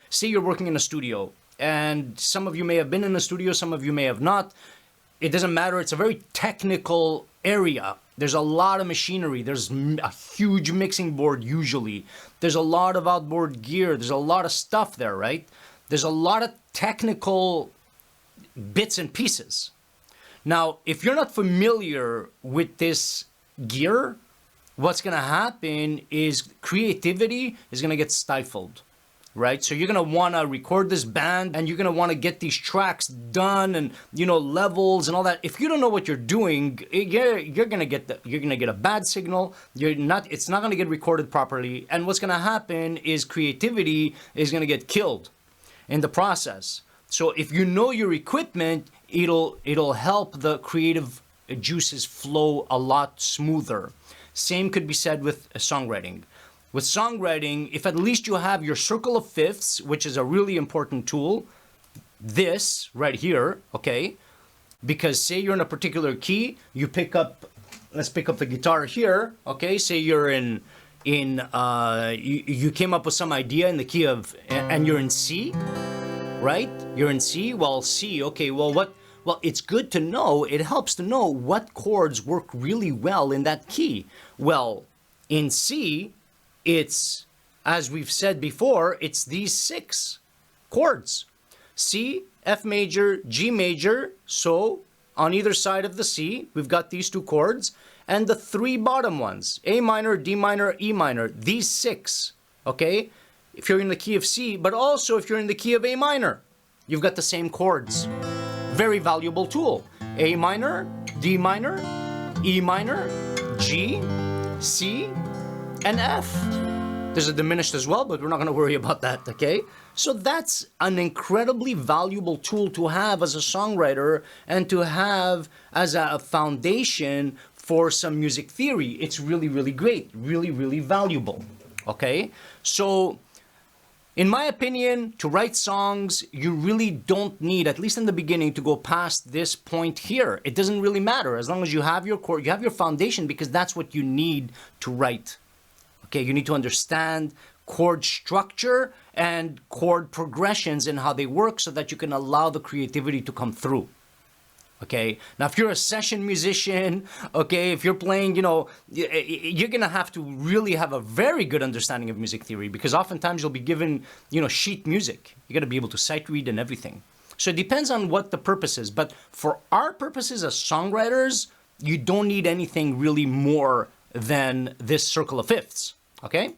say you're working in a studio, and some of you may have been in a studio, some of you may have not. It doesn't matter. It's a very technical area. There's a lot of machinery. There's a huge mixing board usually. There's a lot of outboard gear. There's a lot of stuff there, right? There's a lot of technical bits and pieces. Now, if you're not familiar with this gear, what's going to happen is creativity is going to get stifled, right? So you're going to want to record this band and you're going to want to get these tracks done and, you know, levels and all that. If you don't know what you're doing, you're going to get a bad signal. It's not going to get recorded properly. And what's going to happen is creativity is going to get killed in the process. So if you know your equipment, it'll help the creative juices flow a lot smoother. Same could be said with songwriting. With songwriting, if at least you have your circle of fifths, which is a really important tool, this right here, okay? Because say you're in a particular key, you pick up, let's pick up the guitar here, okay? Say you're you came up with some idea in the key of, and you're in C, right? You're in C, well, C, okay, well, it's good to know, it helps to know what chords work really well in that key. Well, in C, it's, as we've said before, it's these 6 chords. C, F major, G major, so on either side of the C, we've got these 2 chords, and the 3 bottom ones, A minor, D minor, E minor, these 6, okay? If you're in the key of C, but also if you're in the key of A minor, you've got the same chords. Very valuable tool. A minor, D minor, E minor, G, C, and F. There's a diminished as well, but we're not going to worry about that, okay? So that's an incredibly valuable tool to have as a songwriter and to have as a foundation for some music theory. It's really, really great, really, really valuable, okay? So in my opinion, to write songs, you really don't need, at least in the beginning, to go past this point here. It doesn't really matter as long as you have your chord, you have your foundation, because that's what you need to write. Okay, you need to understand chord structure and chord progressions and how they work so that you can allow the creativity to come through. Okay, now if you're a session musician, okay, if you're playing, you know, you're gonna have to really have a very good understanding of music theory, because oftentimes you'll be given, you know, sheet music. You gotta be able to sight read and everything. So it depends on what the purpose is, but for our purposes as songwriters, you don't need anything really more than this circle of fifths, okay?